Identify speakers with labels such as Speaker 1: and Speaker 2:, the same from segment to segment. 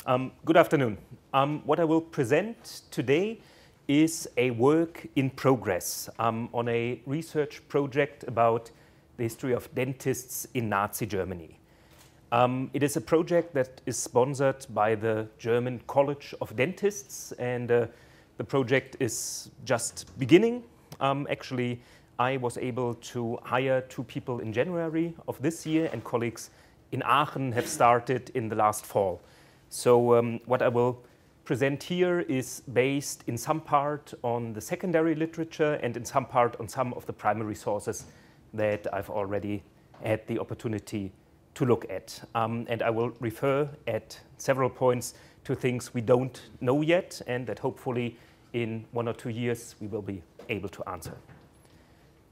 Speaker 1: Good afternoon. What I will present today is a work in progress on a research project about the history of dentists in Nazi Germany. It is a project that is sponsored by the German College of Dentists, and the project is just beginning. Actually, I was able to hire 2 people in January of this year, and colleagues in Aachen have started in the last fall. So what I will present here is based in some part on the secondary literature and in some part on some of the primary sources that I've already had the opportunity to look at. And I will refer at several points to things we don't know yet and that hopefully in 1 or 2 years we will be able to answer.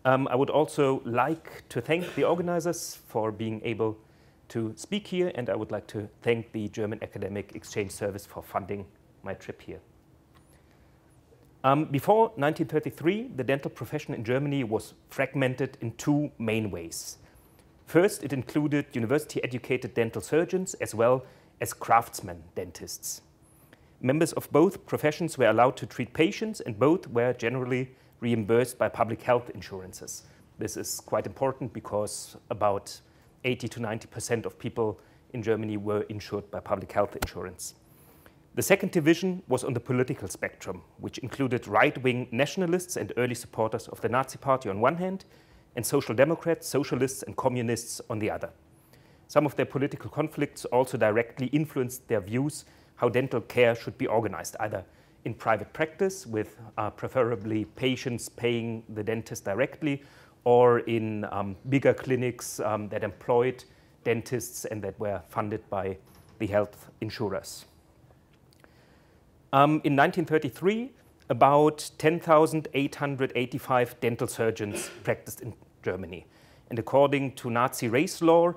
Speaker 1: I would also like to thank the organizers for being able to speak here, and I would like to thank the German Academic Exchange Service for funding my trip here. Before 1933, the dental profession in Germany was fragmented in 2 main ways. First, it included university-educated dental surgeons as well as craftsman dentists. Members of both professions were allowed to treat patients, and both were generally reimbursed by public health insurances. This is quite important because about 80 to 90% of people in Germany were insured by public health insurance. The second division was on the political spectrum, which included right-wing nationalists and early supporters of the Nazi Party on one hand, and social democrats, socialists and communists on the other. Some of their political conflicts also directly influenced their views how dental care should be organized, either in private practice with preferably patients paying the dentist directly, or in bigger clinics that employed dentists and that were funded by the health insurers. In 1933, about 10,885 dental surgeons practiced in Germany. And according to Nazi race law,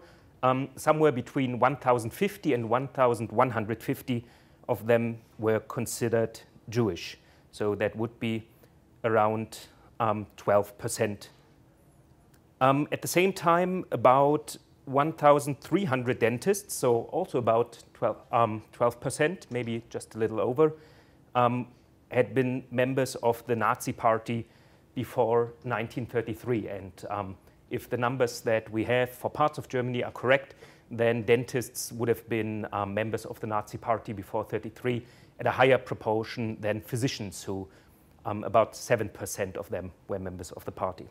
Speaker 1: somewhere between 1,050 and 1,150 of them were considered Jewish. So that would be around 12%. At the same time, about 1,300 dentists, so also about 12%, maybe just a little over, had been members of the Nazi Party before 1933. And if the numbers that we have for parts of Germany are correct, then dentists would have been members of the Nazi Party before 1933 at a higher proportion than physicians, who about 7% of them were members of the party.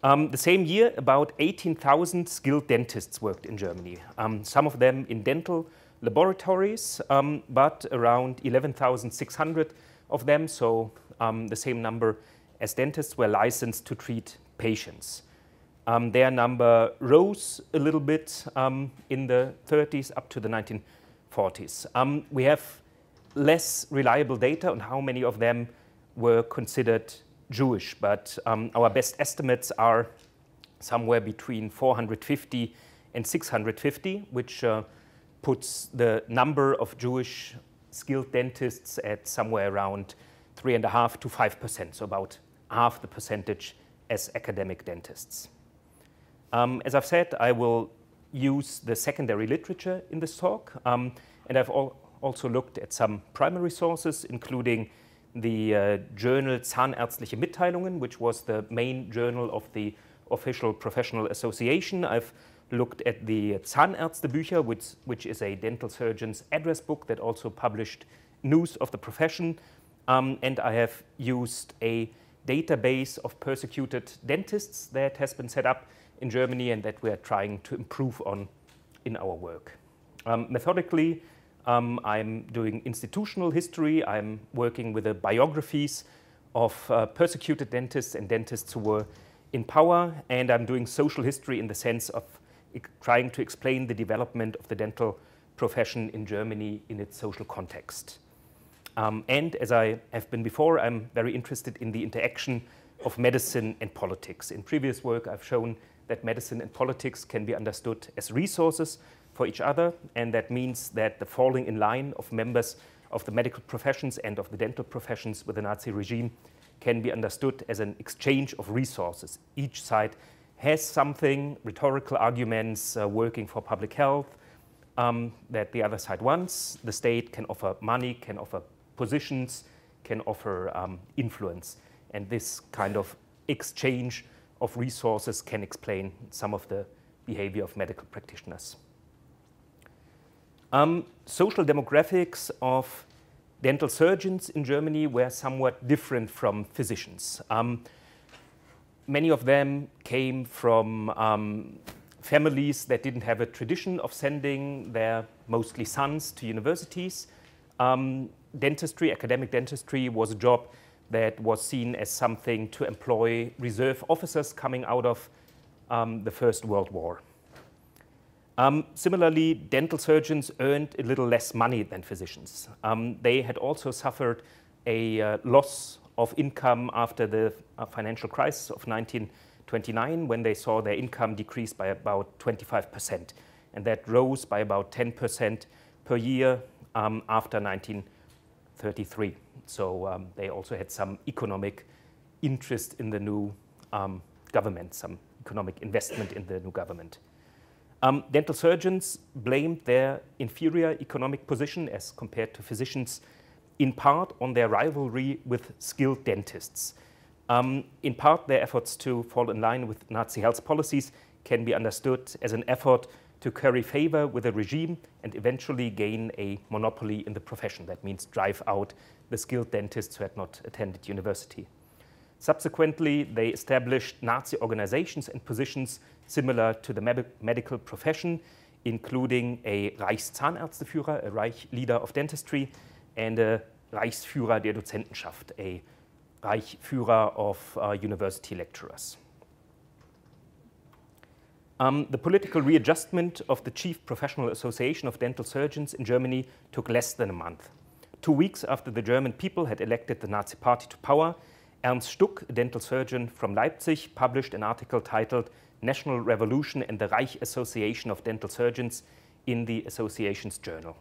Speaker 1: The same year, about 18,000 skilled dentists worked in Germany, some of them in dental laboratories, but around 11,600 of them, so the same number as dentists, were licensed to treat patients. Their number rose a little bit in the 30s up to the 1940s. We have less reliable data on how many of them were considered Jewish, but our best estimates are somewhere between 450 and 650, which puts the number of Jewish skilled dentists at somewhere around 3.5% to 5%, so about half the percentage as academic dentists. As I've said, I will use the secondary literature in this talk, and I've also looked at some primary sources, including the journal Zahnärztliche Mitteilungen, which was the main journal of the official professional association. I've looked at the Zahnärztebücher, which is a dental surgeon's address book that also published news of the profession. And I have used a database of persecuted dentists that has been set up in Germany and that we are trying to improve on in our work. Methodically, I'm doing institutional history. I'm working with the biographies of persecuted dentists and dentists who were in power, and I'm doing social history in the sense of trying to explain the development of the dental profession in Germany in its social context. And as I have been before, I'm very interested in the interaction of medicine and politics. In previous work, I've shown that medicine and politics can be understood as resources for each other, and that means that the falling in line of members of the medical professions and of the dental professions with the Nazi regime can be understood as an exchange of resources. Each side has something, rhetorical arguments working for public health, that the other side wants. The state can offer money, can offer positions, can offer influence. And this kind of exchange of resources can explain some of the behavior of medical practitioners. Social demographics of dental surgeons in Germany were somewhat different from physicians. Many of them came from families that didn't have a tradition of sending their mostly sons to universities. Dentistry, academic dentistry, was a job that was seen as something to employ reserve officers coming out of the First World War. Similarly, dental surgeons earned a little less money than physicians. They had also suffered a loss of income after the financial crisis of 1929, when they saw their income decrease by about 25%. And that rose by about 10% per year after 1933. So they also had some economic interest in the new government, some economic investment in the new government. Dental surgeons blamed their inferior economic position as compared to physicians in part on their rivalry with skilled dentists. In part, their efforts to fall in line with Nazi health policies can be understood as an effort to curry favor with the regime and eventually gain a monopoly in the profession. That means drive out the skilled dentists who had not attended university. Subsequently, they established Nazi organizations and positions similar to the medical profession, including a Reichszahnärzteführer, a Reich leader of dentistry, and a Reichsführer der Dozentenschaft, a Reichsführer of university lecturers. The political readjustment of the Chief Professional Association of Dental Surgeons in Germany took less than a month. 2 weeks after the German people had elected the Nazi Party to power, Ernst Stuck, a dental surgeon from Leipzig, published an article titled National Revolution and the Reich Association of Dental Surgeons in the association's journal.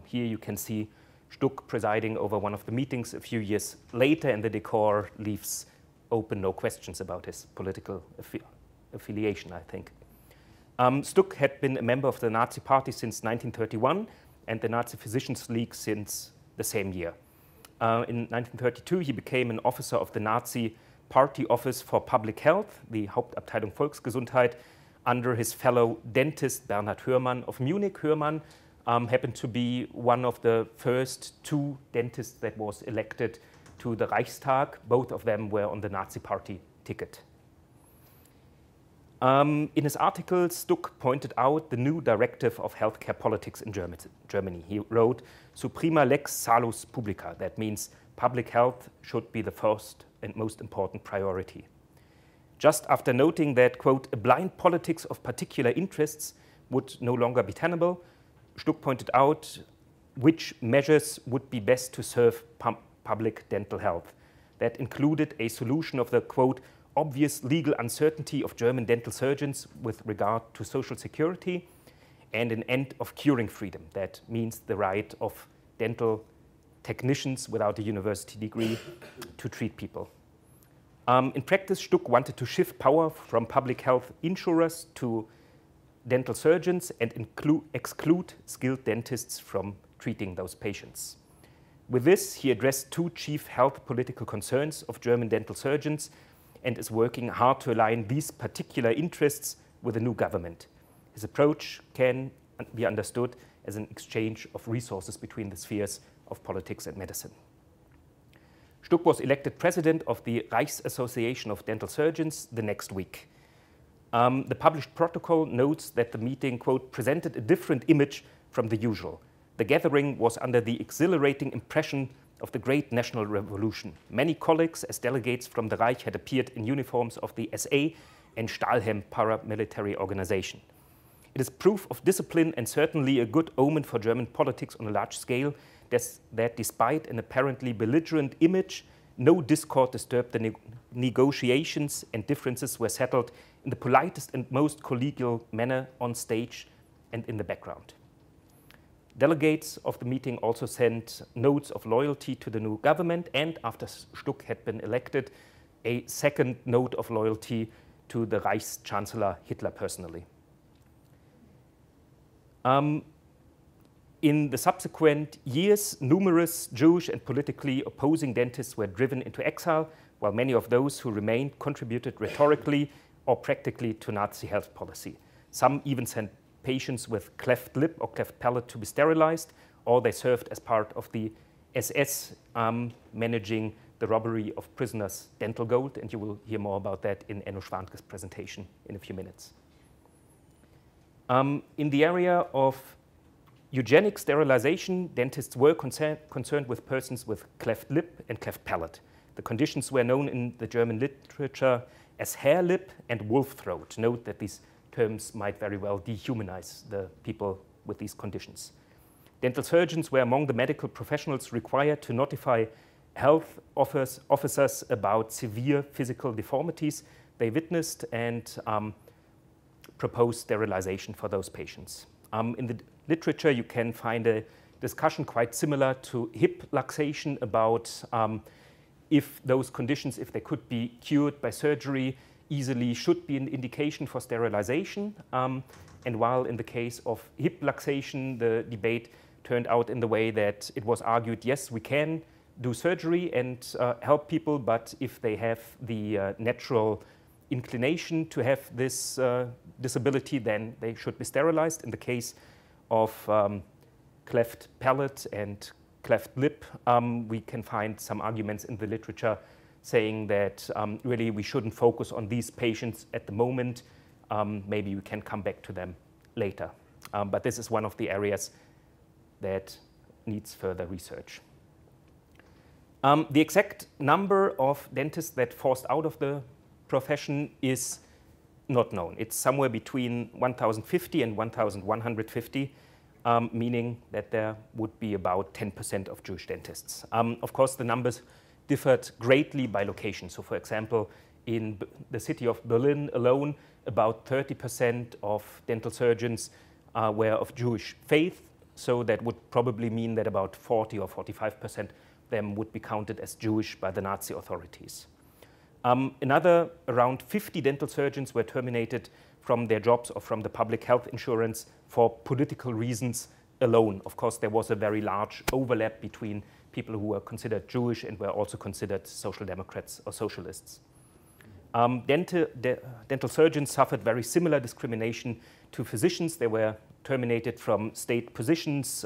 Speaker 1: Here you can see Stuck presiding over one of the meetings a few years later, and the decor leaves open no questions about his political affiliation, I think. Stuck had been a member of the Nazi Party since 1931 and the Nazi Physicians League since the same year. In 1932, he became an officer of the Nazi Party Office for Public Health, the Hauptabteilung Volksgesundheit, under his fellow dentist Bernhard Hörmann of Munich. Hörmann happened to be one of the first 2 dentists that was elected to the Reichstag. Both of them were on the Nazi Party ticket. In his article, Stuck pointed out the new directive of healthcare politics in Germany. He wrote, "Suprema lex salus publica." That means public health should be the first and most important priority. Just after noting that, quote, "a blind politics of particular interests would no longer be tenable," Stuck pointed out which measures would be best to serve public dental health. That included a solution of the, quote, "obvious legal uncertainty of German dental surgeons with regard to social security, and an end of curing freedom." That means the right of dental technicians without a university degree to treat people. In practice, Stuck wanted to shift power from public health insurers to dental surgeons and exclude skilled dentists from treating those patients. With this, he addressed 2 chief health political concerns of German dental surgeons and is working hard to align these particular interests with the new government. His approach can be understood as an exchange of resources between the spheres of politics and medicine. Stuck was elected president of the Reichs Association of Dental Surgeons the next week. The published protocol notes that the meeting, quote, "presented a different image from the usual. The gathering was under the exhilarating impression of the great national revolution. Many colleagues as delegates from the Reich had appeared in uniforms of the SA and Stahlhelm paramilitary organization. It is proof of discipline and certainly a good omen for German politics on a large scale that despite an apparently belligerent image, no discord disturbed the negotiations and differences were settled in the politest and most collegial manner on stage and in the background." Delegates of the meeting also sent notes of loyalty to the new government and, after Stuck had been elected, a second note of loyalty to the Reichschancellor Hitler personally. In the subsequent years, numerous Jewish and politically opposing dentists were driven into exile, while many of those who remained contributed rhetorically or practically to Nazi health policy. Some even sent patients with cleft lip or cleft palate to be sterilized, or they served as part of the SS managing the robbery of prisoners' dental gold, and you will hear more about that in Enno Schwantke's presentation in a few minutes. In the area of eugenic sterilization, dentists were concerned with persons with cleft lip and cleft palate. The conditions were known in the German literature as hare lip and wolf throat. Note that these terms might very well dehumanize the people with these conditions. Dental surgeons were among the medical professionals required to notify health officers about severe physical deformities they witnessed and propose sterilization for those patients. In the literature, you can find a discussion quite similar to hip luxation about if those conditions, if they could be cured by surgery easily, should be an indication for sterilization. And while in the case of hip luxation, the debate turned out in the way that it was argued, yes, we can do surgery and help people, but if they have the natural inclination to have this disability, then they should be sterilized. In the case of cleft palate and cleft lip, we can find some arguments in the literature saying that really we shouldn't focus on these patients at the moment. Maybe we can come back to them later. But this is one of the areas that needs further research. The exact number of dentists that forced out of the profession is not known. It's somewhere between 1,050 and 1,150, meaning that there would be about 10% of Jewish dentists. Of course, the numbers differed greatly by location. So, for example, in the city of Berlin alone, about 30% of dental surgeons were of Jewish faith. So that would probably mean that about 40 or 45% of them would be counted as Jewish by the Nazi authorities. Another around 50 dental surgeons were terminated from their jobs or from the public health insurance for political reasons alone. Of course, there was a very large overlap between people who were considered Jewish and were also considered social democrats or socialists. Dental surgeons suffered very similar discrimination to physicians. They were terminated from state positions.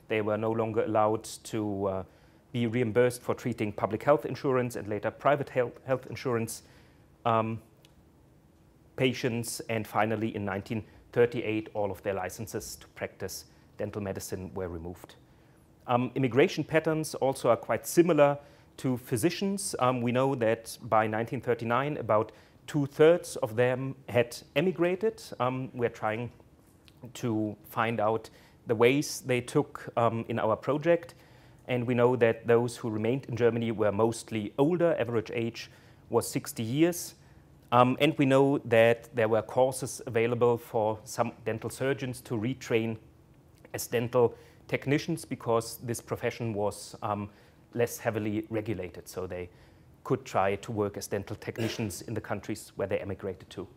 Speaker 1: They were no longer allowed to be reimbursed for treating public health insurance and later private health insurance patients. And finally, in 1938, all of their licenses to practice dental medicine were removed. Immigration patterns also are quite similar to physicians. We know that by 1939, about 2/3 of them had emigrated. We're trying to find out the ways they took in our project. And we know that those who remained in Germany were mostly older. Average age was 60 years. And we know that there were courses available for some dental surgeons to retrain as dental technicians because this profession was less heavily regulated. So they could try to work as dental technicians in the countries where they emigrated to.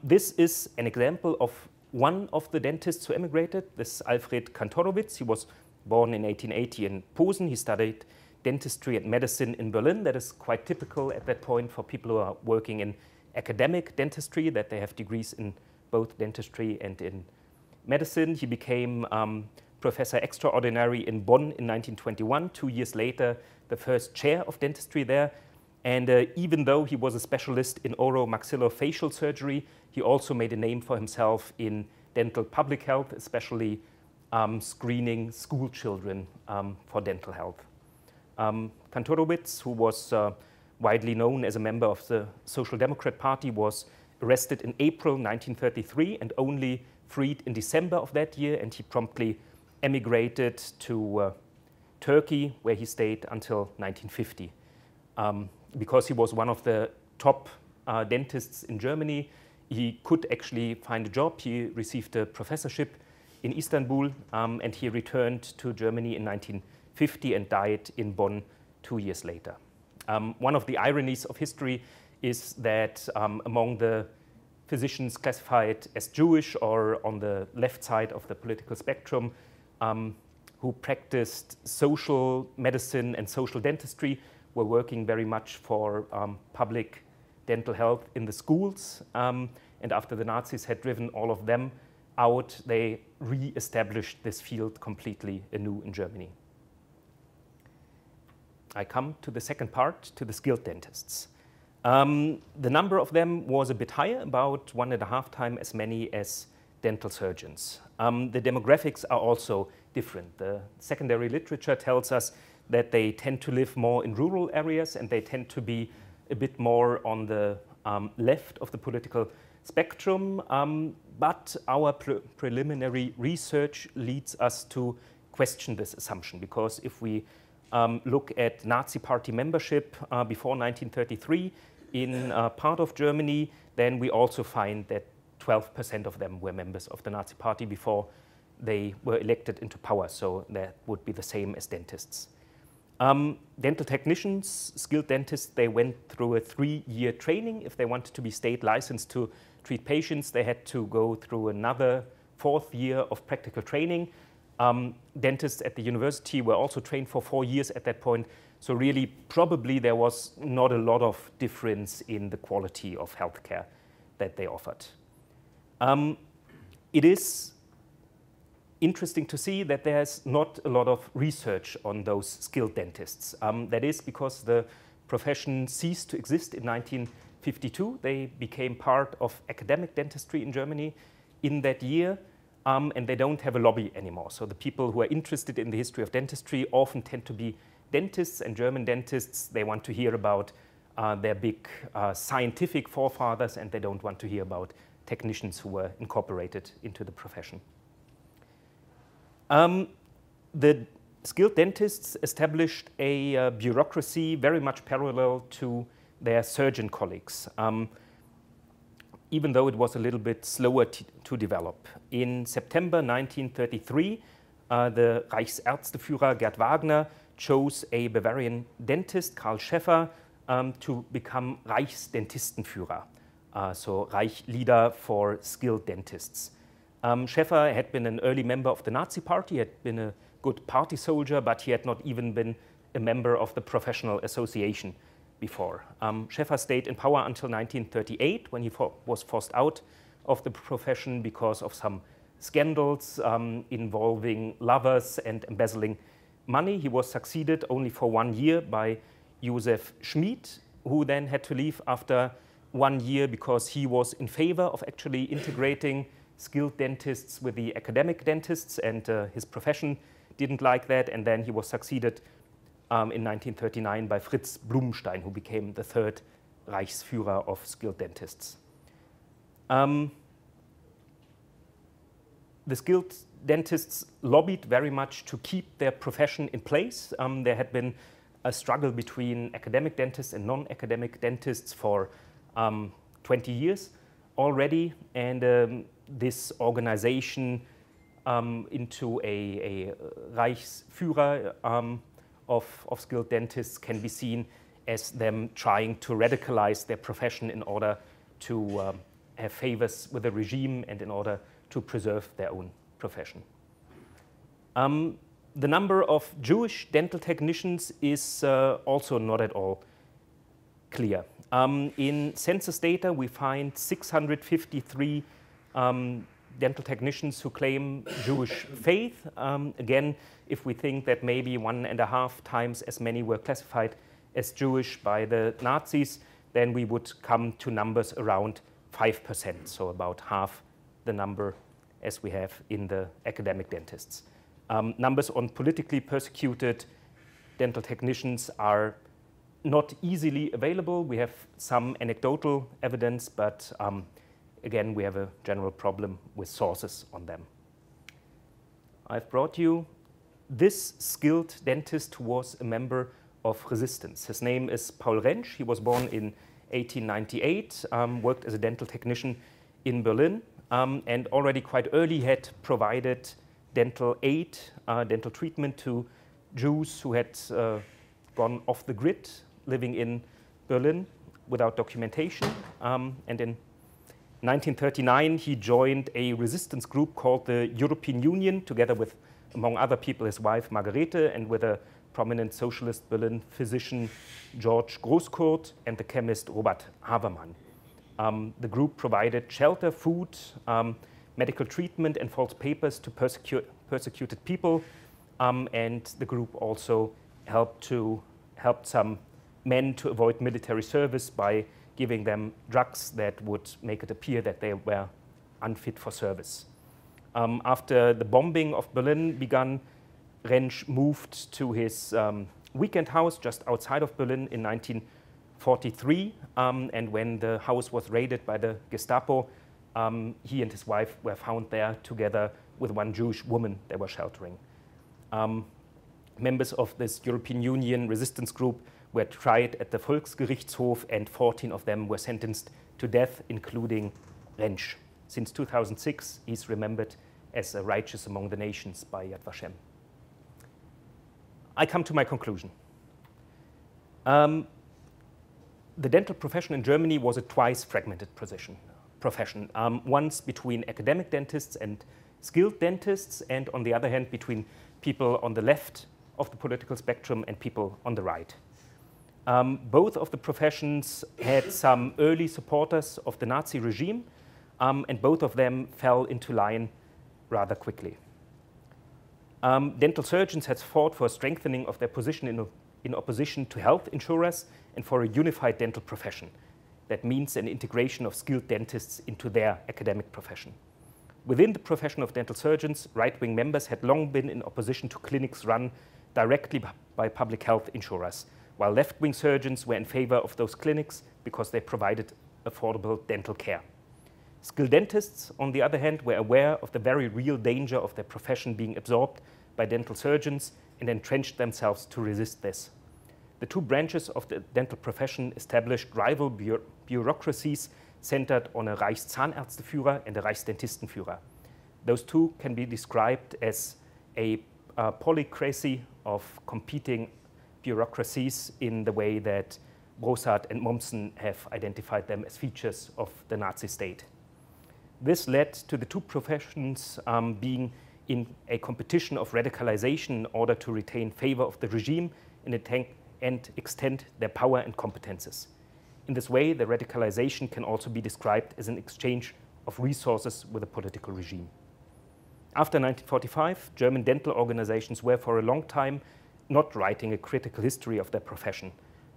Speaker 1: This is an example of one of the dentists who emigrated, this Alfred Kantorowicz. He was born in 1880 in Posen. He studied dentistry and medicine in Berlin. That is quite typical at that point for people who are working in academic dentistry, that they have degrees in both dentistry and in medicine. He became professor extraordinary in Bonn in 1921. 2 years later, the first chair of dentistry there. And even though he was a specialist in oromaxillofacial surgery, he also made a name for himself in dental public health, especially screening school children for dental health. Kantorowicz, who was widely known as a member of the Social Democrat Party, was arrested in April 1933 and only freed in December of that year, and he promptly emigrated to Turkey, where he stayed until 1950. Because he was one of the top dentists in Germany, he could actually find a job. He received a professorship in Istanbul, and he returned to Germany in 1950 and died in Bonn 2 years later. One of the ironies of history is that among the physicians classified as Jewish or on the left side of the political spectrum, who practiced social medicine and social dentistry, were working very much for public dental health in the schools. And after the Nazis had driven all of them out, they re-established this field completely anew in Germany. I come to the second part, to the skilled dentists. The number of them was a bit higher, about 1.5 times as many as dental surgeons. The demographics are also different. The secondary literature tells us that they tend to live more in rural areas and they tend to be a bit more on the left of the political spectrum, but our preliminary research leads us to question this assumption, because if we look at Nazi Party membership before 1933 in part of Germany, then we also find that 12% of them were members of the Nazi Party before they were elected into power, so that would be the same as dentists. Dental technicians, skilled dentists, they went through a 3-year training. If they wanted to be state licensed to treat patients, they had to go through another 4th year of practical training. Dentists at the university were also trained for 4 years at that point. So really, probably there was not a lot of difference in the quality of healthcare that they offered. It is interesting to see that there's not a lot of research on those skilled dentists. That is because the profession ceased to exist in 1952. They became part of academic dentistry in Germany in that year, and they don't have a lobby anymore. So the people who are interested in the history of dentistry often tend to be dentists, and German dentists, they want to hear about their big scientific forefathers, and they don't want to hear about technicians who were incorporated into the profession. The skilled dentists established a bureaucracy very much parallel to their surgeon colleagues, even though it was a little bit slower to develop. In September 1933, the Reichsärzteführer Gerd Wagner chose a Bavarian dentist, Karl Schäffer, to become Reichsdentistenführer, so Reich leader for skilled dentists. Schäffer had been an early member of the Nazi Party, had been a good party soldier, but he had not even been a member of the professional association before. Schäffer stayed in power until 1938, when he was forced out of the profession because of some scandals involving lovers and embezzling money. He was succeeded only for 1 year by Josef Schmid, who then had to leave after 1 year because he was in favor of actually integrating skilled dentists with the academic dentists, and his profession didn't like that, and then he was succeeded in 1939 by Fritz Blumenstein, who became the 3rd Reichsführer of skilled dentists. The skilled dentists lobbied very much to keep their profession in place. There had been a struggle between academic dentists and non-academic dentists for 20 years already, and this organization into a Reichsführer of skilled dentists can be seen as them trying to radicalize their profession in order to have favors with the regime and in order to preserve their own profession. The number of Jewish dental technicians is also not at all clear. In census data, we find 653 dental technicians who claim Jewish faith. Again, if we think that maybe 1.5 times as many were classified as Jewish by the Nazis, then we would come to numbers around 5%, so about half the number as we have in the academic dentists. Numbers on politically persecuted dental technicians are not easily available. We have some anecdotal evidence, but again, we have a general problem with sources on them. I've brought you this skilled dentist who was a member of resistance. His name is Paul Rentsch. He was born in 1898, worked as a dental technician in Berlin, and already quite early had provided dental aid, dental treatment to Jews who had gone off the grid, living in Berlin without documentation. And in 1939, he joined a resistance group called the European Union, together with, among other people, his wife Margarete, and with a prominent socialist Berlin physician George Großkurt and the chemist Robert Habermann. The group provided shelter, food, medical treatment, and false papers to persecuted people, and the group also helped some men to avoid military service by giving them drugs that would make it appear that they were unfit for service. After the bombing of Berlin began, Rentsch moved to his weekend house just outside of Berlin in 1943, and when the house was raided by the Gestapo, he and his wife were found there together with one Jewish woman they were sheltering. Members of this European Union resistance group were tried at the Volksgerichtshof, and 14 of them were sentenced to death, including Rentsch. Since 2006, he's remembered as a righteous among the nations by Yad Vashem. I come to my conclusion. The dental profession in Germany was a twice fragmented profession. Once between academic dentists and skilled dentists, and on the other hand, between people on the left of the political spectrum and people on the right. Both of the professions had some early supporters of the Nazi regime, and both of them fell into line rather quickly. Dental surgeons had fought for a strengthening of their position in opposition to health insurers and for a unified dental profession. That means an integration of skilled dentists into their academic profession. Within the profession of dental surgeons, right-wing members had long been in opposition to clinics run directly by public health insurers, while left-wing surgeons were in favor of those clinics because they provided affordable dental care. Skilled dentists, on the other hand, were aware of the very real danger of their profession being absorbed by dental surgeons and entrenched themselves to resist this. The two branches of the dental profession established rival bureaucracies centered on a Reichszahnärzteführer and a Reichsdentistenführer. Those two can be described as a polycracy of competing bureaucracies in the way that Brossard and Mommsen have identified them as features of the Nazi state. This led to the two professions being in a competition of radicalization in order to retain favor of the regime and extend their power and competences. In this way, the radicalization can also be described as an exchange of resources with a political regime. After 1945, German dental organizations were for a long time not writing a critical history of their profession.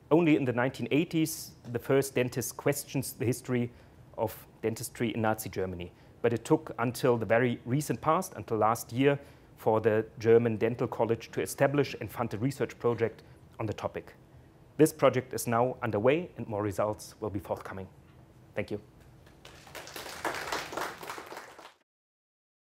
Speaker 1: Only in the 1980s, the first dentist questioned the history of dentistry in Nazi Germany. But it took until the very recent past, until last year, for the German Dental College to establish and fund a research project on the topic. This project is now underway, and more results will be forthcoming. Thank you.